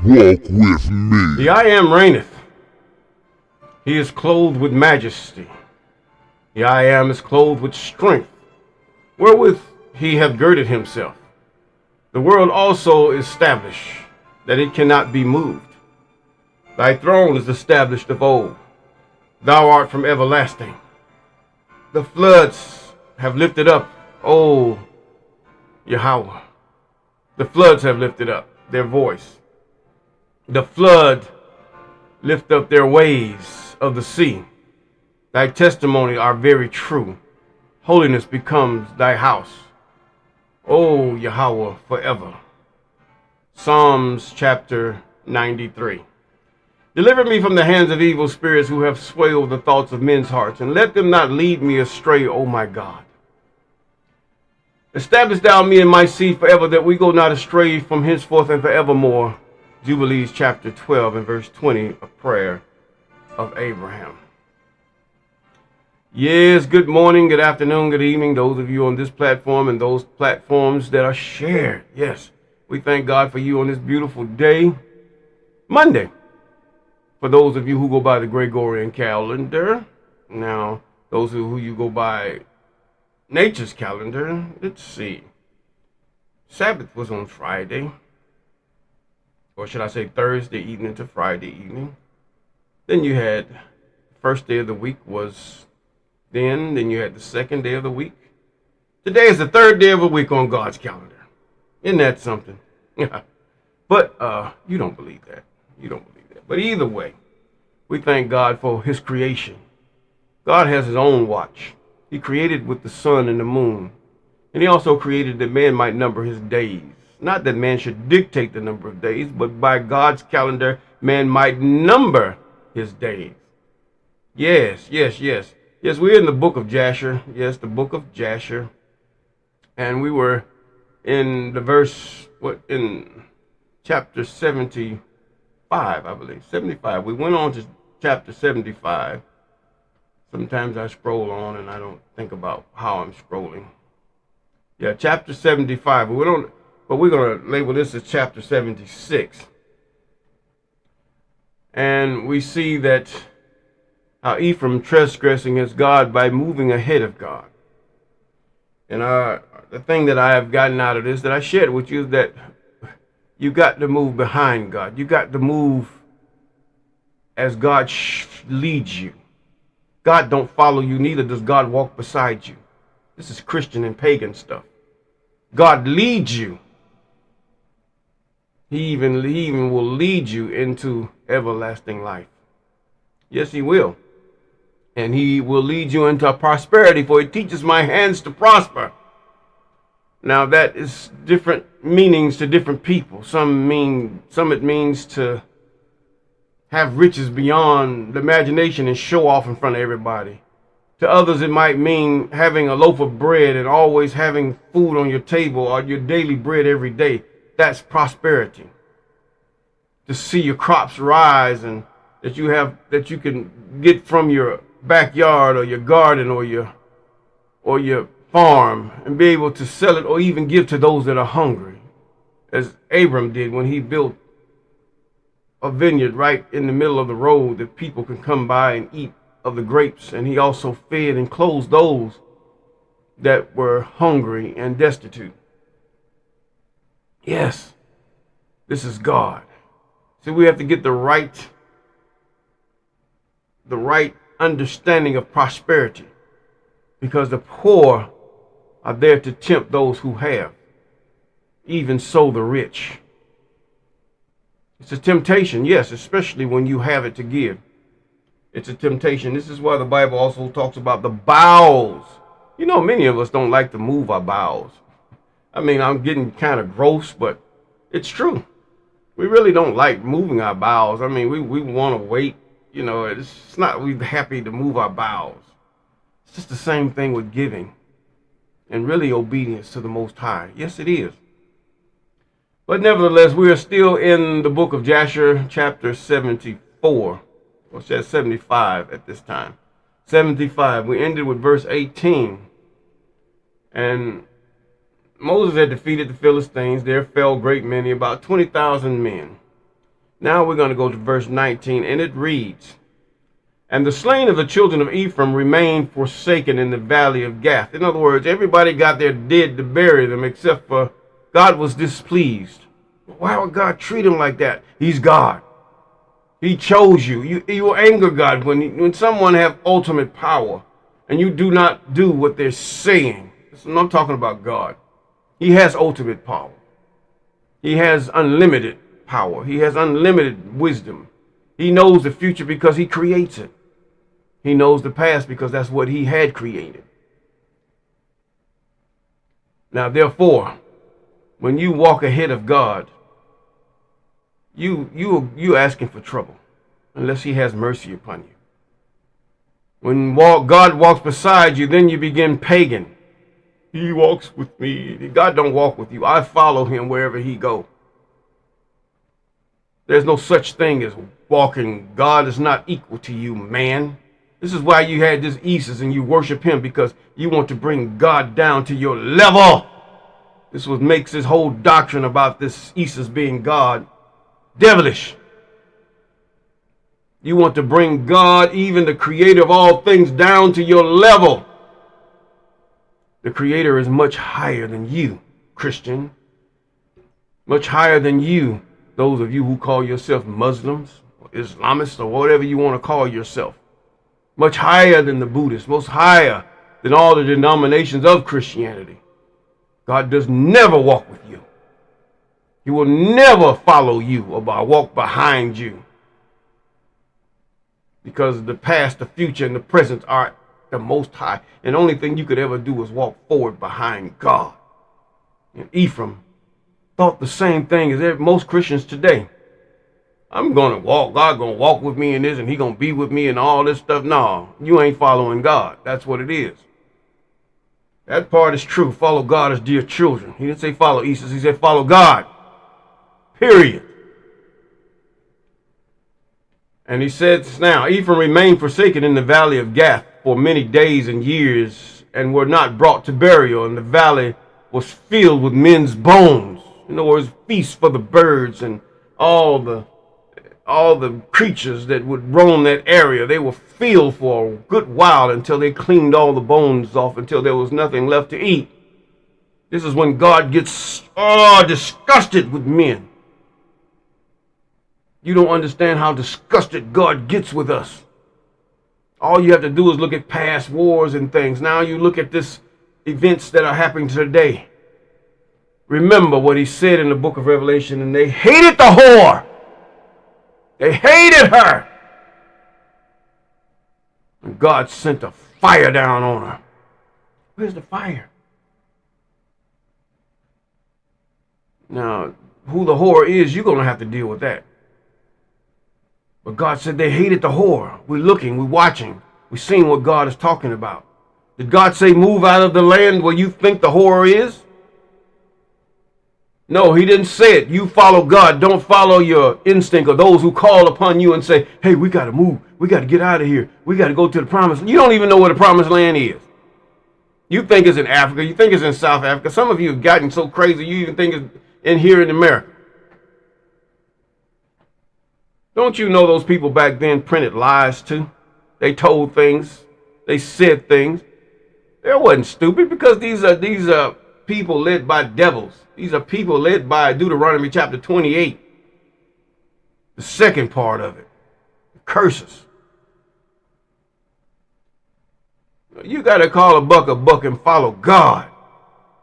Walk with me. The I Am reigneth. He is clothed with majesty. The I Am is clothed with strength, wherewith he hath girded himself. The world also is established, that it cannot be moved. Thy throne is established of old. Thou art from everlasting. The floods have lifted up, O Yahweh. The floods have lifted up their voice. The flood lift up their waves of the sea. Thy testimony are very true. Holiness becomes thy house, O Yahweh, forever. Psalms chapter 93. Deliver me from the hands of evil spirits who have swayed the thoughts of men's hearts, and let them not lead me astray, O my God. Establish thou me and my seed forever, that we go not astray from henceforth and forevermore. Jubilees chapter 12 and verse 20, a prayer of Abraham. Yes, good morning, good afternoon, good evening, those of you on this platform and those platforms that are shared. Yes, we thank God for you on this beautiful day, Monday. For those of you who go by the Gregorian calendar, now those who you go by nature's calendar, let's see. Sabbath was on Friday, or should I say Thursday evening to Friday evening. Then you had first day of the week was then you had the second day of the week. Today is the third day of the week on God's calendar. Isn't that something? But you don't believe that. You don't believe that. But either way, we thank God for his creation. God has his own watch. He created with the sun and the moon. And he also created that man might number his days. Not that man should dictate the number of days, but by God's calendar, man might number his days. Yes. Yes, we're in the book of Jasher. Yes, the book of Jasher. And we were in the verse, in chapter 75, I believe. 75. We went on to chapter 75. Sometimes I scroll on and I don't think about how I'm scrolling. Yeah, chapter 75. But we're going to label this as chapter 76. And we see that how Ephraim transgressing his God by moving ahead of God. And the thing that I have gotten out of this that I shared with you is that you got to move behind God. You got to move as God leads you. God don't follow you, neither does God walk beside you. This is Christian and pagan stuff. God leads you. He even will lead you into everlasting life. Yes, he will. And he will lead you into prosperity, for he teaches my hands to prosper. Now that is different meanings to different people. Some it means to have riches beyond the imagination and show off in front of everybody. To others, it might mean having a loaf of bread and always having food on your table or your daily bread every day. That's prosperity. To see your crops rise and that you can get from your backyard or your garden or your farm and be able to sell it or even give to those that are hungry, as Abram did when he built a vineyard right in the middle of the road that people can come by and eat of the grapes. And he also fed and clothed those that were hungry and destitute. Yes, this is God. See, we have to get the right understanding of prosperity, because the poor are there to tempt those who have, even so the rich. It's a temptation, yes, especially when you have it to give. It's a temptation. This is why the Bible also talks about the bowels. You know, many of us don't like to move our bowels. I mean, I'm getting kind of gross, but it's true. We really don't like moving our bowels. I mean, we want to wait. You know, it's not we're happy to move our bowels. It's just the same thing with giving and really obedience to the Most High. Yes, it is. But nevertheless, we are still in the book of Jasher, chapter 74. Or says 75 at this time. 75. We ended with verse 18. And Moses had defeated the Philistines. There fell great many, about 20,000 men. Now we're going to go to verse 19, and it reads, "And the slain of the children of Ephraim remained forsaken in the valley of Gath." In other words, everybody got their dead to bury them except for God was displeased. Why would God treat him like that? He's God. He chose you. You will anger God when someone have ultimate power and you do not do what they're saying. I'm talking about God. He has ultimate power. He has unlimited power. He has unlimited wisdom. He knows the future because he creates it. He knows the past because that's what he had created. Now, therefore, when you walk ahead of God, you asking for trouble unless he has mercy upon you. When God walks beside you, then you begin pagan. He walks with me. God don't walk with you. I follow him wherever he go. There's no such thing as walking. God is not equal to you, man. This is why you had this Isis and you worship him, because you want to bring God down to your level. This is what makes this whole doctrine about this Isis being God devilish. You want to bring God, even the creator of all things, down to your level. The creator is much higher than you, Christian. Much higher than you, those of you who call yourself Muslims or Islamists or whatever you want to call yourself. Much higher than the Buddhists, most higher than all the denominations of Christianity. God does never walk with you. He will never follow you or walk behind you. Because the past, the future, and the present are the most high. And the only thing you could ever do is walk forward behind God. And Ephraim thought the same thing as most Christians today. I'm going to walk. God going to walk with me in this, and he going to be with me and all this stuff. No, you ain't following God. That's what it is. That part is true. Follow God as dear children. He didn't say follow Isis. He said follow God. Period. And he says now, Ephraim remained forsaken in the valley of Gath for many days and years, and were not brought to burial. And the valley was filled with men's bones. In other words, feast for the birds and all the creatures that would roam that area. They were filled for a good while until they cleaned all the bones off, until there was nothing left to eat. This is when God gets disgusted with men. You don't understand how disgusted God gets with us. All you have to do is look at past wars and things. Now you look at this events that are happening today. Remember what he said in the book of Revelation, and they hated the whore. They hated her. And God sent a fire down on her. Where's the fire? Now, who the whore is, you're going to have to deal with that. But God said they hated the whore. We're looking, we're watching, we're seeing what God is talking about. Did God say move out of the land where you think the whore is? No, he didn't say it. You follow God. Don't follow your instinct or those who call upon you and say, hey, we got to move. We got to get out of here. We got to go to the promised land. You don't even know where the promised land is. You think it's in Africa. You think it's in South Africa. Some of you have gotten so crazy you even think it's in here in America. Don't you know those people back then printed lies too? They told things. They said things. They wasn't stupid, because these are people led by devils. These are people led by Deuteronomy chapter 28. The second part of it. The curses. You got to call a buck and follow God.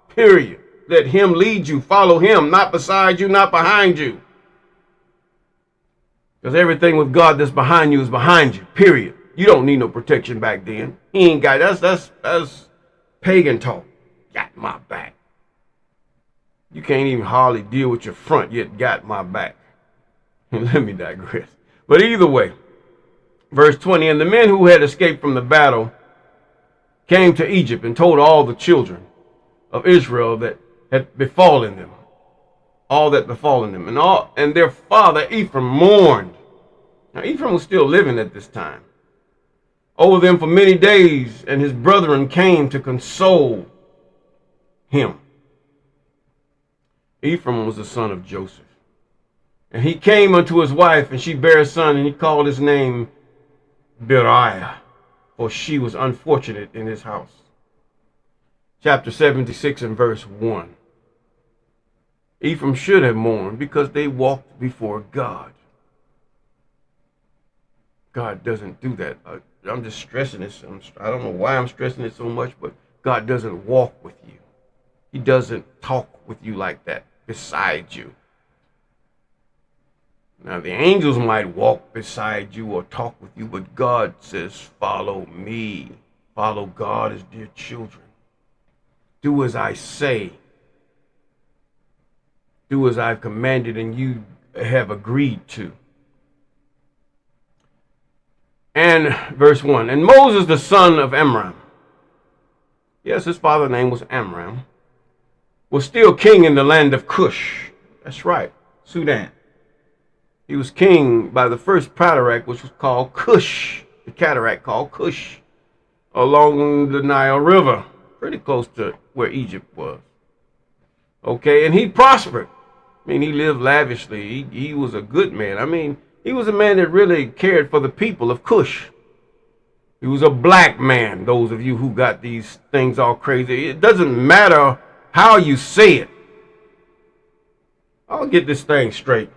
Period. Let him lead you. Follow him. Not beside you, not behind you. Because everything with God that's behind you is behind you. Period. You don't need no protection back then. He ain't got that's pagan talk. Got my back. You can't even hardly deal with your front, yet got my back. Let me digress. But either way, verse 20, and the men who had escaped from the battle came to Egypt and told all the children of Israel that had befallen them. All that befallen them. And their father Ephraim mourned. Now Ephraim was still living at this time. Over them for many days, and his brethren came to console him. Ephraim was the son of Joseph. And he came unto his wife, and she bare a son, and he called his name Beriah, for she was unfortunate in his house. Chapter 76 and verse 1. Ephraim should have mourned because they walked before God. God doesn't do that. I'm just stressing this. I don't know why I'm stressing it so much, but God doesn't walk with you. He doesn't talk with you like that, beside you. Now, the angels might walk beside you or talk with you, but God says, follow me. Follow God as dear children. Do as I say. Do as I've commanded and you have agreed to. And verse 1, and Moses, the son of Amram, yes, his father's name was Amram, was still king in the land of Cush. That's right, Sudan. He was king by the first cataract, which was called Cush, the cataract called Cush, along the Nile River, pretty close to where Egypt was. Okay, and he prospered. I mean, he lived lavishly. He was a good man. I mean, he was a man that really cared for the people of Cush. He was a black man, those of you who got these things all crazy. It doesn't matter how you say it. I'll get this thing straight.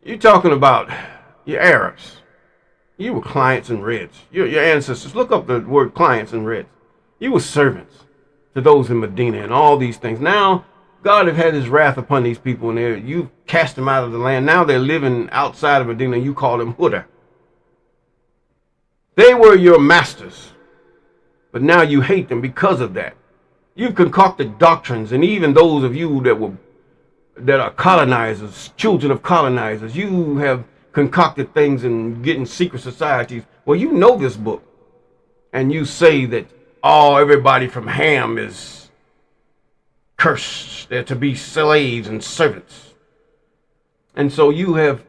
You're talking about your Arabs. You were clients and reds. Your ancestors. Look up the word clients and reds. You were servants to those in Medina and all these things. Now, God have had his wrath upon these people, and you cast them out of the land. Now they're living outside of Medina, and you call them Huda. They were your masters, but now you hate them because of that. You've concocted doctrines, and even those of you that are colonizers, children of colonizers, you have concocted things and getting secret societies. Well, you know this book, and you say that everybody from Ham is cursed. They're to be slaves and servants. And so you have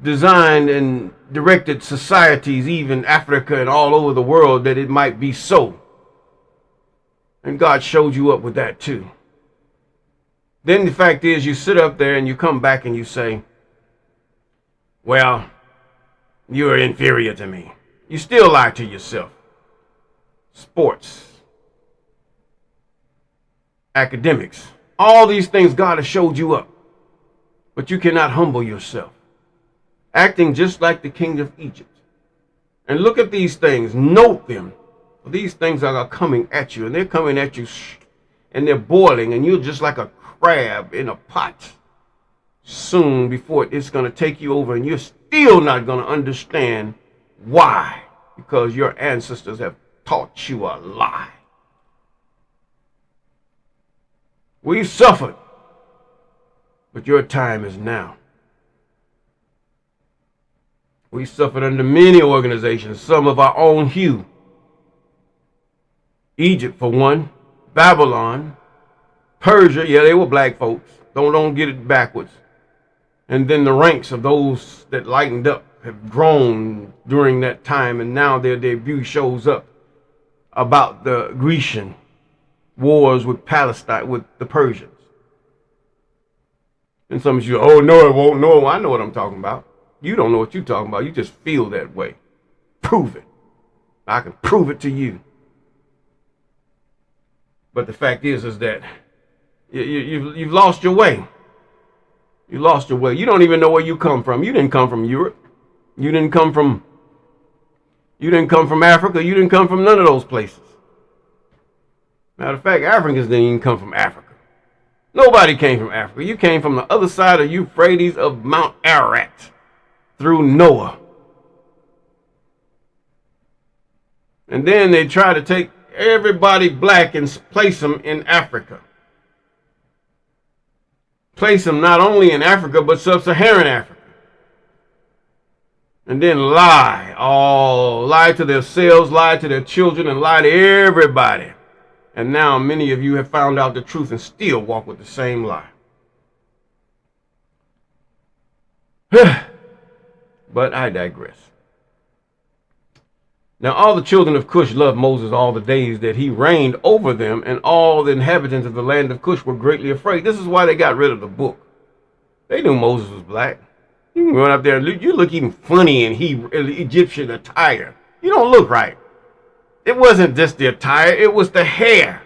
designed and directed societies, even Africa and all over the world, that it might be so. And God showed you up with that too. Then the fact is, you sit up there and you come back and you say, well, you are inferior to me. You still lie to yourself. Sports, academics, all these things God has showed you up, but you cannot humble yourself, acting just like the king of Egypt. And look at these things, note them. These things are coming at you, and they're coming at you, and they're boiling, and you're just like a crab in a pot. Soon before it's going to take you over, and you're still not going to understand why, because your ancestors have taught you a lie. We've suffered, but your time is now. We suffered under many organizations, some of our own hue. Egypt, for one, Babylon, Persia, yeah, they were black folks. Don't get it backwards. And then the ranks of those that lightened up have grown during that time, and now their debut shows up about the Grecian wars with Palestine, with the Persians. And some of you, oh, no, it won't. No, I know what I'm talking about. You don't know what you're talking about. You just feel that way. Prove it. I can prove it to you. But the fact is that you've lost your way. You lost your way. You don't even know where you come from. You didn't come from Europe. You didn't come from Africa. You didn't come from none of those places. Matter of fact, Africans didn't even come from Africa. Nobody came from Africa. You came from the other side of Euphrates of Mount Ararat through Noah. And then they try to take everybody black and place them in Africa. Place them not only in Africa, but sub-Saharan Africa. And then lie to themselves, lie to their children, and lie to everybody. And now many of you have found out the truth and still walk with the same lie. But I digress. Now all the children of Cush loved Moses all the days that he reigned over them, and all the inhabitants of the land of Cush were greatly afraid. This is why they got rid of the book. They knew Moses was black. You can run up there and you look even funny in Egyptian attire. You don't look right. It wasn't just the attire, it was the hair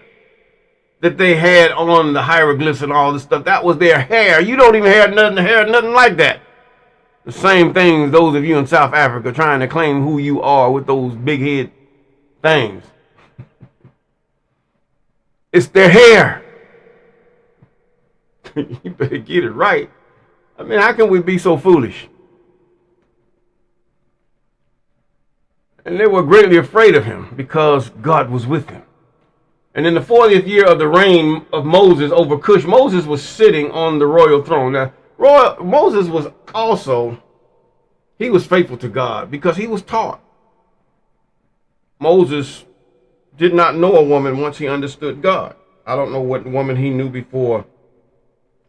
that they had on the hieroglyphs and all this stuff. That was their hair. You don't even have nothing like that. The same thing, those of you in South Africa trying to claim who you are with those big head things. It's their hair. You better get it right. I mean, how can we be so foolish? And they were greatly afraid of him because God was with him. And in the 40th year of the reign of Moses over Cush, Moses was sitting on the royal throne. Now, Moses was also, he was faithful to God because he was taught. Moses did not know a woman once he understood God. I don't know what woman he knew before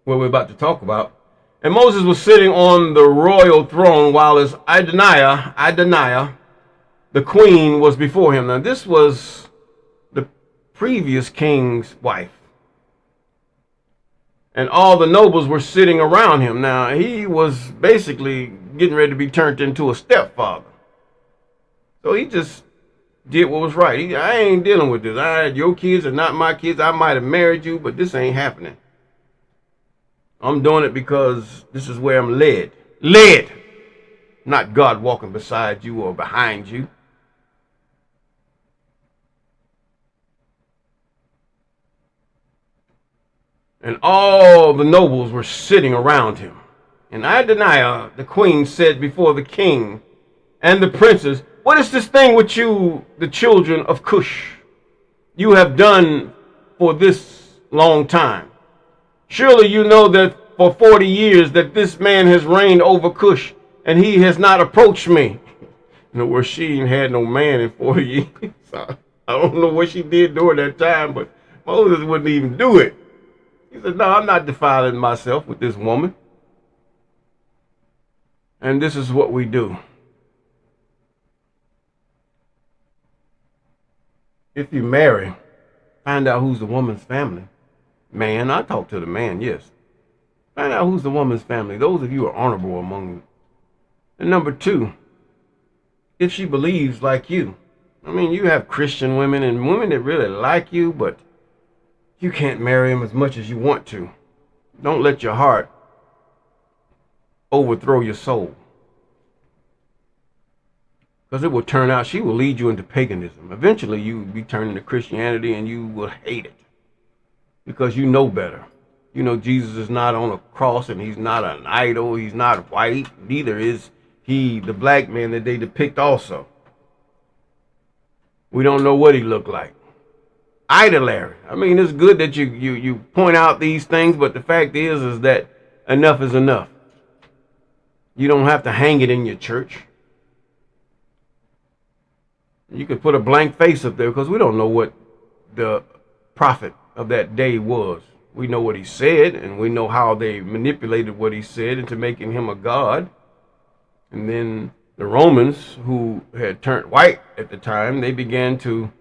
what we're about to talk about. And Moses was sitting on the royal throne while his Adoniah, the queen, was before him. Now, this was the previous king's wife. And all the nobles were sitting around him. Now, he was basically getting ready to be turned into a stepfather. So he just did what was right. I ain't dealing with this. Your kids are not my kids. I might have married you, but this ain't happening. I'm doing it because this is where I'm led. Led! Not God walking beside you or behind you. And all the nobles were sitting around him. And Adoniah, the queen, said before the king and the princes, "What is this thing with you, the children of Cush? You have done for this long time. Surely you know that for 40 years that this man has reigned over Cush, and he has not approached me." In other words, she ain't had no man in 40 years. I don't know what she did during that time, but Moses wouldn't even do it. He said, "No, I'm not defiling myself with this woman." And this is what we do. If you marry, find out who's the woman's family. Man, I talk to the man, yes. Find out who's the woman's family. Those of you are honorable among you. And number two, if she believes like you. I mean, you have Christian women and women that really like you, but you can't marry them as much as you want to. Don't let your heart overthrow your soul. Because it will turn out, she will lead you into paganism. Eventually, you will be turned into Christianity and you will hate it. Because you know better. You know Jesus is not on a cross and he's not an idol. He's not white. Neither is he the black man that they depict also. We don't know what he looked like. Idolary. I mean, it's good that you point out these things, but the fact is that enough is enough. You don't have to hang it in your church. You could put a blank face up there because we don't know what the prophet of that day was. We know what he said, and we know how they manipulated what he said into making him a god. And then the Romans, who had turned white at the time, they began to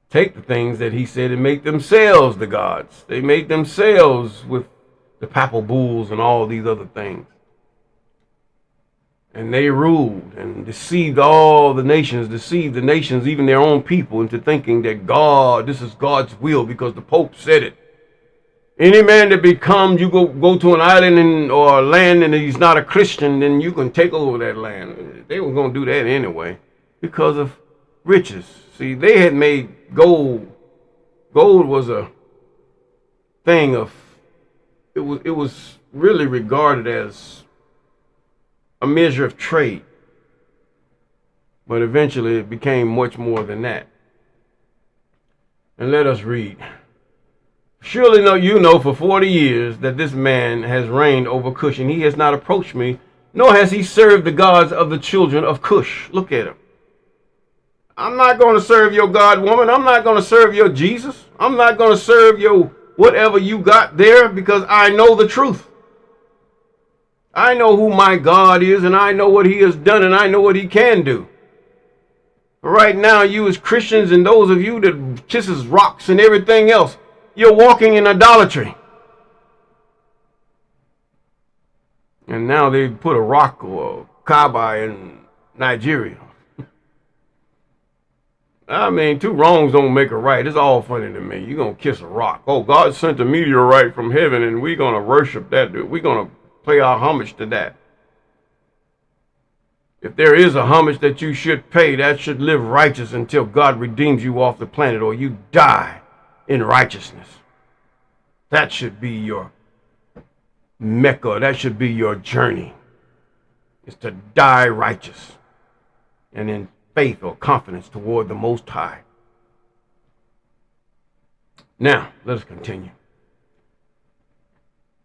take the things that he said and make themselves the gods. They made themselves with the papal bulls and all these other things. And they ruled and deceived all the nations, even their own people, into thinking that God, this is God's will because the Pope said it. Any man that becomes, you go to an island or a land and he's not a Christian, then you can take over that land. They were going to do that anyway because of riches. See, they had made gold. Gold was a thing of, it was really regarded as a measure of trade. But eventually it became much more than that. And let us read. Surely you know for 40 years that this man has reigned over Cush, and he has not approached me, nor has he served the gods of the children of Cush. Look at him. I'm not going to serve your God, woman. I'm not going to serve your Jesus. I'm not going to serve your whatever you got there because I know the truth. I know who my God is, and I know what he has done, and I know what he can do. But right now, you as Christians and those of you that kisses rocks and everything else, you're walking in idolatry. And now they put a rock or a Kaaba in Nigeria. I mean, two wrongs don't make a right. It's all funny to me. You're going to kiss a rock. Oh, God sent a meteorite from heaven, and we're going to worship that dude. We're going to pay our homage to that. If there is a homage that you should pay, that should live righteous until God redeems you off the planet, or you die in righteousness. That should be your Mecca. That should be your journey, is to die righteous and in faith or confidence toward the Most High. Now, let us continue.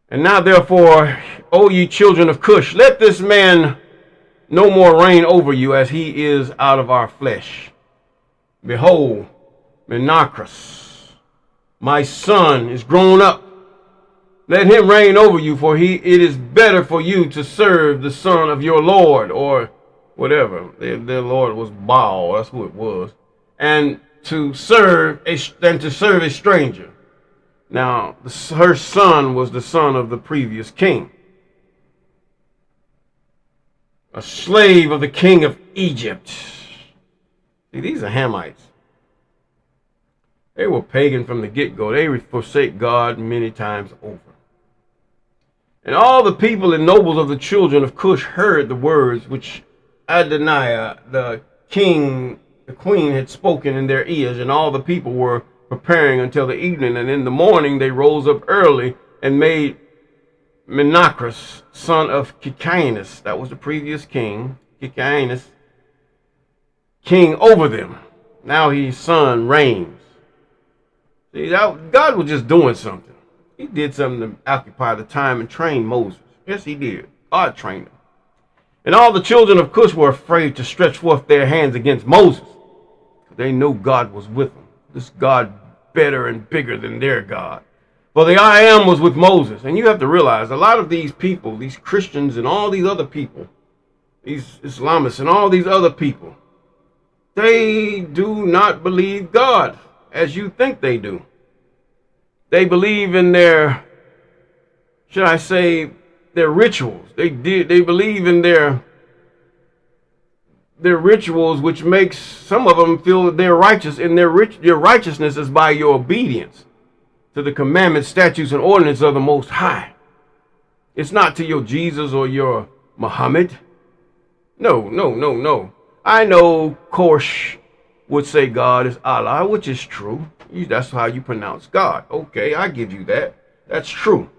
And now, therefore, O ye children of Cush, let this man no more reign over you, as he is out of our flesh. Behold, Menacrus, my son, is grown up. Let him reign over you, for it is better for you to serve the son of your Lord, or whatever. Their Lord was Baal, that's who it was, and to serve a stranger. Now, her son was the son of the previous king, a slave of the king of Egypt. See, these are Hamites. They were pagan from the get-go. They forsake God many times over. And all the people and nobles of the children of Cush heard the words which Adoniah, the queen, had spoken in their ears, and all the people were preparing until the evening. And in the morning they rose up early and made Menacrus, son of Kikianus, that was the previous king, Kikianus, king over them. Now his son reigns. See, God was just doing something. He did something to occupy the time and train Moses. Yes, he did. God trained him. And all the children of Cush were afraid to stretch forth their hands against Moses. They knew God was with them. This God better and bigger than their God. For the I Am was with Moses. And you have to realize, a lot of these people, these Christians and all these other people, these Islamists and all these other people, they do not believe God as you think they do. They believe in their, should I say, their rituals. They believe in their rituals, which makes some of them feel that they're righteous, and your righteousness is by your obedience to the commandments, statutes, and ordinances of the Most High. It's not to your Jesus or your Muhammad. No. I know Korsh would say God is Allah, which is true. That's how you pronounce God. Okay, I give you that. That's true.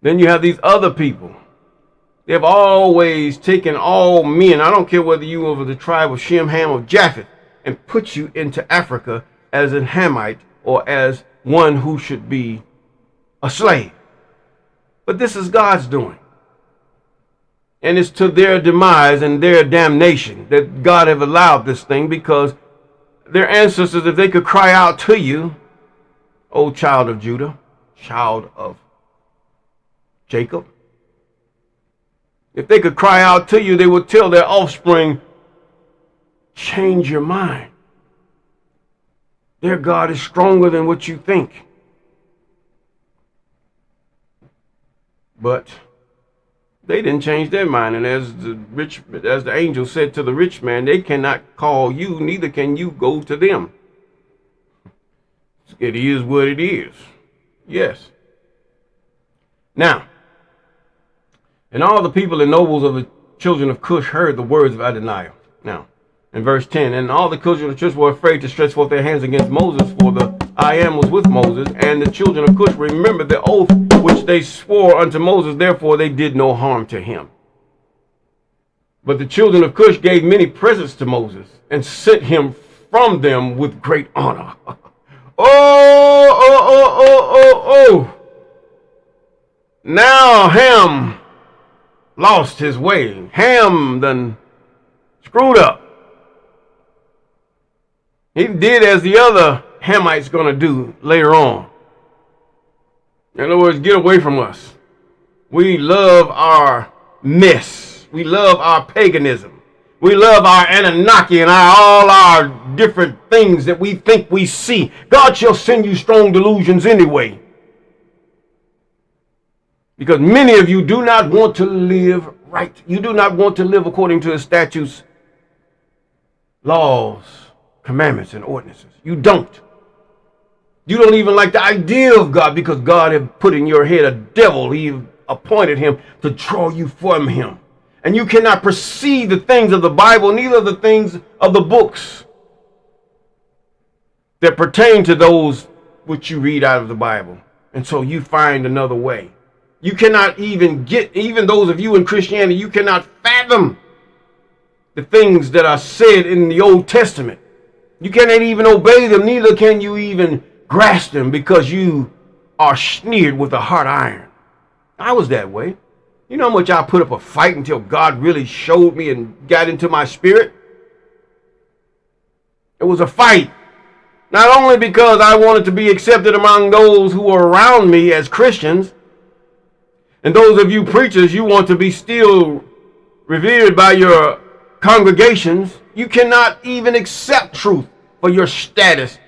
Then you have these other people. They've always taken all men, I don't care whether you over the tribe of Shem, Ham, or Japheth, and put you into Africa as an Hamite or as one who should be a slave. But this is God's doing. And it's to their demise and their damnation that God have allowed this thing, because their ancestors, if they could cry out to you, O child of Judah, child of Jacob, if they could cry out to you, they would tell their offspring, change your mind. Their God is stronger than what you think. But they didn't change their mind. And as the angel said to the rich man, they cannot call you, neither can you go to them. It is what it is. Yes. Now, and all the people and nobles of the children of Cush heard the words of Adoniah. Now, in verse 10, and all the children of Cush were afraid to stretch forth their hands against Moses, for the I Am was with Moses, and the children of Cush remembered the oath which they swore unto Moses, therefore they did no harm to him. But the children of Cush gave many presents to Moses, and sent him from them with great honor. Oh! Now Ham lost his way. Ham done screwed up. He did as the other Hamites going to do later on. In other words, get away from us. We love our mess. We love our paganism. We love our Anunnaki and all our different things that we think we see. God shall send you strong delusions anyway. Because many of you do not want to live right. You do not want to live according to the statutes, laws, commandments, and ordinances. You don't. You don't even like the idea of God because God has put in your head a devil. He appointed him to draw you from him. And you cannot perceive the things of the Bible, neither the things of the books that pertain to those which you read out of the Bible. And so you find another way. You cannot even those of you in Christianity, you cannot fathom the things that are said in the Old Testament. You cannot even obey them, neither can you even grasp them because you are sneered with a hot iron. I was that way. You know how much I put up a fight until God really showed me and got into my spirit? It was a fight. Not only because I wanted to be accepted among those who were around me as Christians, and those of you preachers, you want to be still revered by your congregations. You cannot even accept truth for your status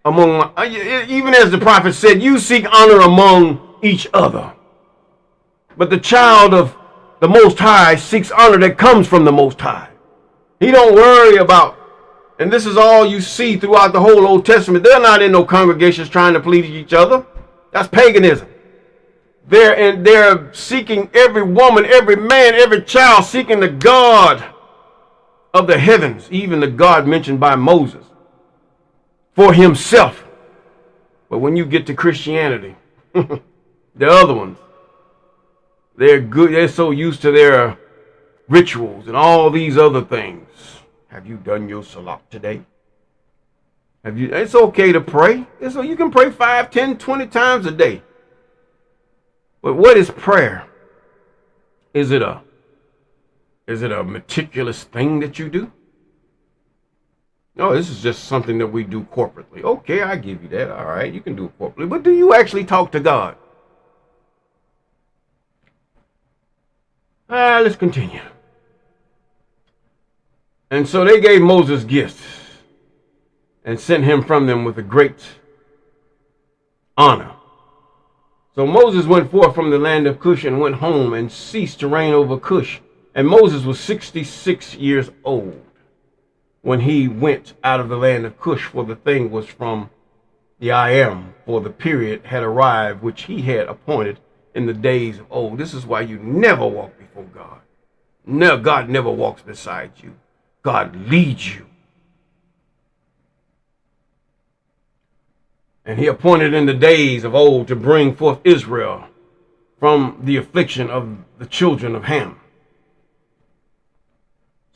among, even as the prophet said, you seek honor among each other. But the child of the Most High seeks honor that comes from the Most High. He don't worry about, and this is all you see throughout the whole Old Testament. They're not in no congregations trying to please each other. That's paganism. They're seeking, every woman, every man, every child seeking the God of the heavens, even the God mentioned by Moses, for himself. But when you get to Christianity, the other ones, they're good. They're so used to their rituals and all these other things. Have you done your salat today? It's okay to pray. So you can pray 5, 10, 20 times a day. But what is prayer? Is it a meticulous thing that you do? No, this is just something that we do corporately. Okay, I give you that. All right, you can do it corporately. But do you actually talk to God? Let's continue. And so they gave Moses gifts and sent him from them with a great honor. So Moses went forth from the land of Cush and went home and ceased to reign over Cush. And Moses was 66 years old when he went out of the land of Cush, for the thing was from the I am, for the period had arrived which he had appointed in the days of old. This is why you never walk before God. No, God never walks beside you. God leads you. And he appointed in the days of old to bring forth Israel from the affliction of the children of Ham.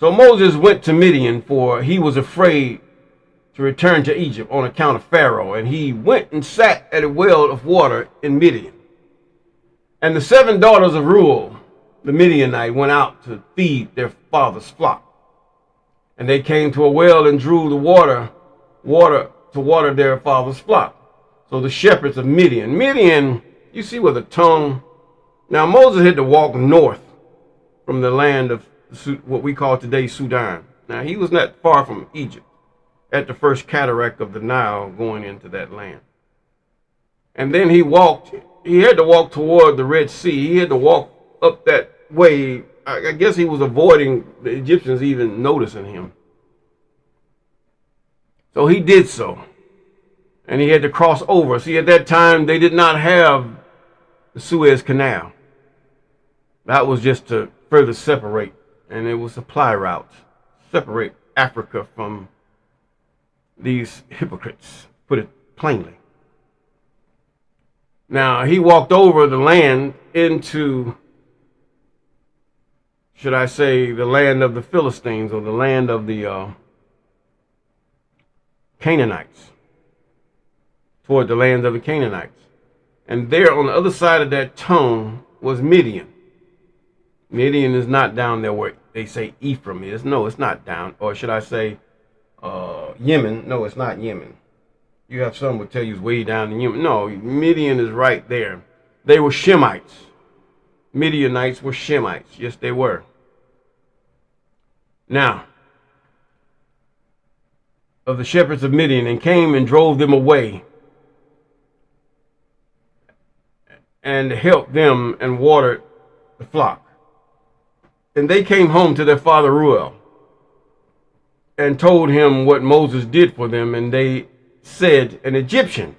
So Moses went to Midian, for he was afraid to return to Egypt on account of Pharaoh. And he went and sat at a well of water in Midian. And the 7 daughters of Reuel, the Midianite, went out to feed their father's flock. And they came to a well and drew the water to water their father's flock. So the shepherds of Midian, you see where the tongue. Now Moses had to walk north from the land of what we call today Sudan. Now he was not far from Egypt at the first cataract of the Nile going into that land. And then he had to walk toward the Red Sea. He had to walk up that way. I guess he was avoiding the Egyptians even noticing him. So he did so. And he had to cross over. See, at that time, they did not have the Suez Canal. That was just to further separate. And it was supply routes. Separate Africa from these hypocrites, put it plainly. Now, he walked over the land into, should I say, the land of the Philistines, or the land of the Canaanites, toward the lands of the Canaanites. And there on the other side of that tongue was Midian. Midian is not down there where they say Ephraim is. No, it's not down. Or should I say Yemen? No, it's not Yemen. You have some would tell you it's way down in Yemen. No, Midian is right there. They were Shemites. Midianites were Shemites. Yes, they were. Now, of the shepherds of Midian, and came and drove them away. and helped them and watered the flock. And they came home to their father Reuel and told him what Moses did for them. And they said, an Egyptian.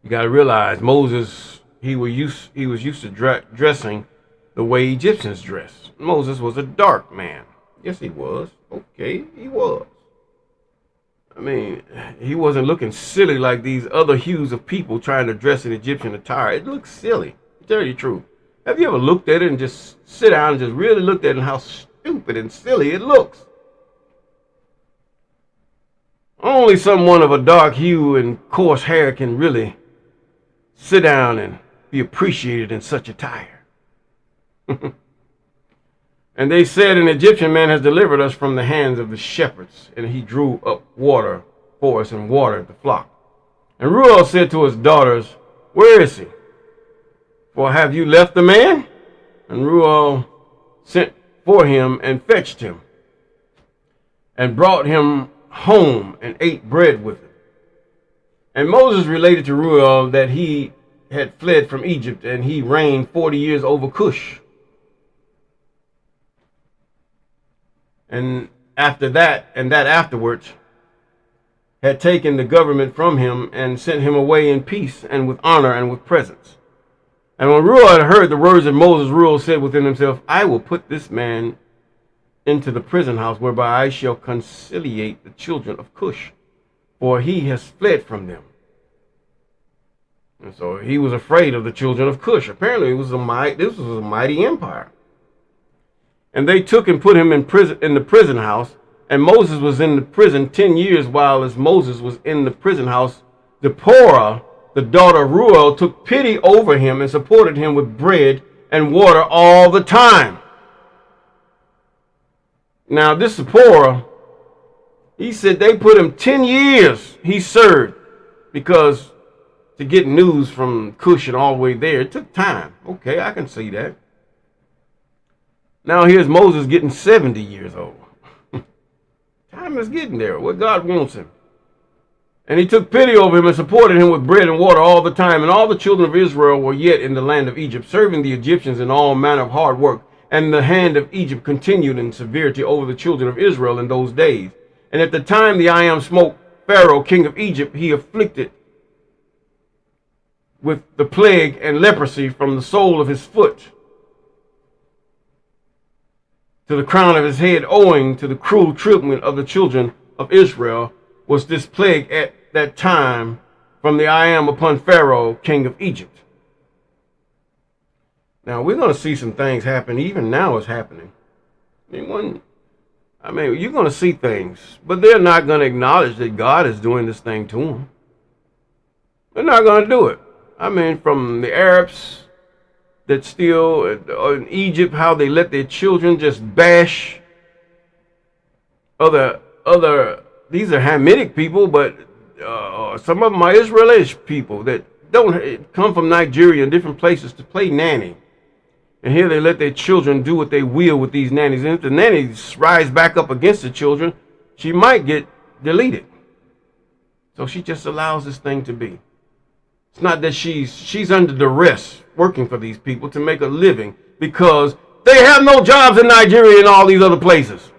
You got to realize Moses, he was used to dressing the way Egyptians dress. Moses was a dark man. Yes, he was. Okay, he was. I mean, he wasn't looking silly like these other hues of people trying to dress in Egyptian attire. It looks silly, to tell you the truth. Have you ever looked at it and just sit down and just really looked at it and how stupid and silly it looks? Only someone of a dark hue and coarse hair can really sit down and be appreciated in such attire. And they said, an Egyptian man has delivered us from the hands of the shepherds, and he drew up water for us and watered the flock. And Reuel said to his daughters, where is he? For have you left the man? And Reuel sent for him and fetched him, and brought him home and ate bread with him. And Moses related to Reuel that he had fled from Egypt, and he reigned 40 years over Cush. And afterwards had taken the government from him and sent him away in peace and with honor and with presents. And when Reuel had heard the words of Moses, Reuel said within himself, I will put this man into the prison house, whereby I shall conciliate the children of Cush, for he has fled from them. And so he was afraid of the children of Cush. Apparently this was a mighty empire. And they took and put him in the prison house. And Moses was in the prison 10 years. While as Moses was in the prison house, Zipporah, the daughter of Reuel, took pity over him and supported him with bread and water all the time. Now this Zipporah, he said they put him 10 years he served, because to get news from Cush and all the way there, it took time. Okay, I can see that. Now here's Moses getting 70 years old. Time is getting there, where God wants him. And he took pity over him and supported him with bread and water all the time. And all the children of Israel were yet in the land of Egypt, serving the Egyptians in all manner of hard work. And the hand of Egypt continued in severity over the children of Israel in those days. And at the time the I am smote Pharaoh, king of Egypt, he afflicted with the plague and leprosy from the sole of his foot to the crown of his head, owing to the cruel treatment of the children of Israel, was this plague at that time from the I am upon Pharaoh, king of Egypt. Now we're going to see some things happen. Even now it's happening. You're going to see things, but they're not going to acknowledge that God is doing this thing to them. They're not going to do it. From the Arabs that still in Egypt, how they let their children just bash these are Hamitic people, but some of them are Israeli people that don't come from Nigeria and different places to play nanny. And here they let their children do what they will with these nannies. And if the nannies rise back up against the children, she might get deleted. So she just allows this thing to be. It's not that she's under duress working for these people to make a living, because they have no jobs in Nigeria and all these other places.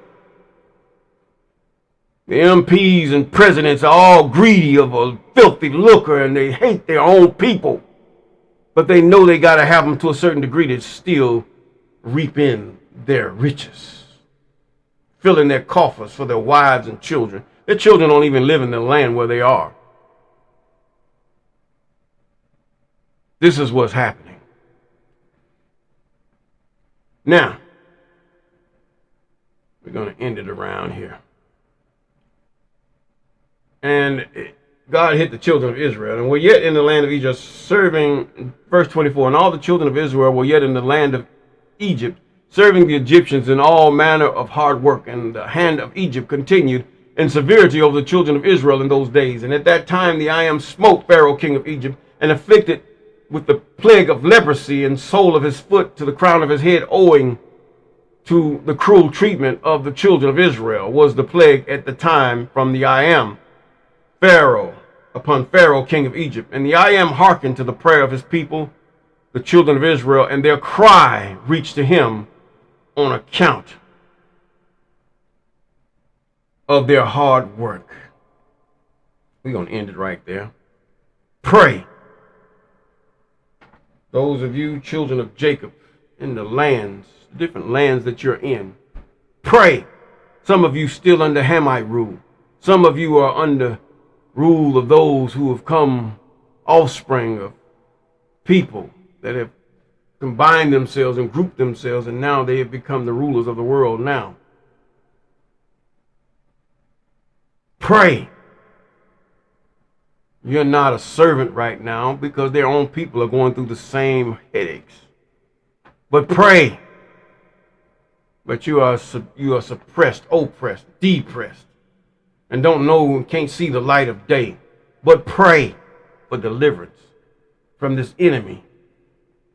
The MPs and presidents are all greedy of a filthy lucre, and they hate their own people. But they know they got to have them to a certain degree to still reap in their riches, filling their coffers for their wives and children. Their children don't even live in the land where they are. This is what's happening. Now, we're going to end it around here. And God hit the children of Israel, and were yet in the land of Egypt, serving, verse 24, and all the children of Israel were yet in the land of Egypt, serving the Egyptians in all manner of hard work. And the hand of Egypt continued in severity over the children of Israel in those days. And at that time the I am smote Pharaoh, king of Egypt, and afflicted with the plague of leprosy and sole of his foot to the crown of his head, owing to the cruel treatment of the children of Israel, was the plague at the time from the I am Pharaoh upon Pharaoh, king of Egypt. And the I am hearkened to the prayer of his people the children of Israel, and their cry reached to him on account of their hard work. We're going to end it right there. Pray. Those of you children of Jacob in the lands, different lands that you're in, pray. Some of you still under Hamite rule. Some of you are under rule of those who have come offspring of people that have combined themselves and grouped themselves, and now they have become the rulers of the world now. Pray. You're not a servant right now because their own people are going through the same headaches. But pray. But you are suppressed, oppressed, depressed, and don't know and can't see the light of day. But pray for deliverance from this enemy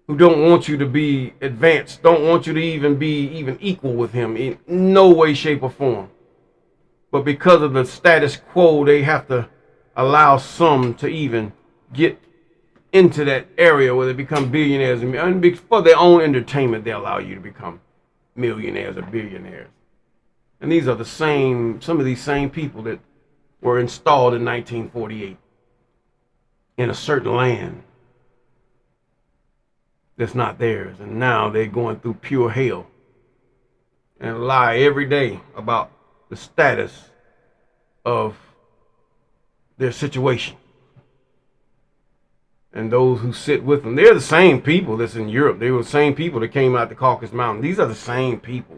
who don't want you to be advanced, don't want you to even be equal with him in no way, shape, or form. But because of the status quo, they have to allow some to even get into that area where they become billionaires, and for their own entertainment, they allow you to become millionaires or billionaires. And these are some of these same people that were installed in 1948 in a certain land that's not theirs. And now they're going through pure hell and lie every day about the status of their situation. And those who sit with them, they're the same people that's in Europe. They were the same people that came out the Caucasus Mountain. These are the same people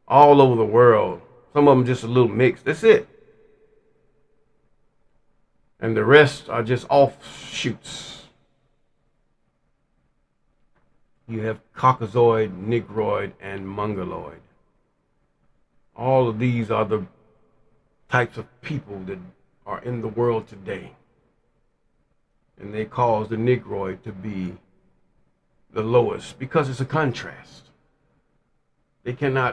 all over the world. Some of them just a little mixed. That's it. And the rest are just offshoots. You have Caucasoid, Negroid, and Mongoloid. All of these are the types of people that are in the world today. And they cause the Negroid to be the lowest because it's a contrast. The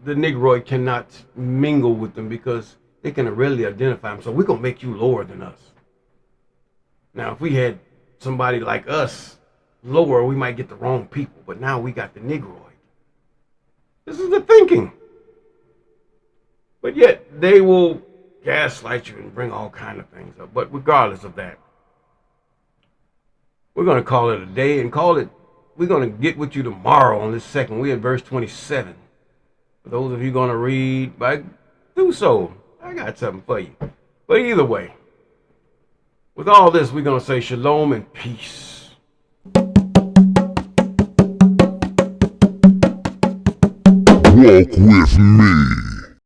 Negroid cannot mingle with them because they can readily identify them. So we're going to make you lower than us. Now, if we had somebody like us lower, we might get the wrong people. But now we got the Negroid. This is the thinking. But yet they will gaslight you and bring all kind of things up. But regardless of that, we're going to call it a day and we're going to get with you tomorrow on this second. We're at verse 27. For those of you going to read, do so. I got something for you. But either way, with all this, we're going to say shalom and peace. Walk with me.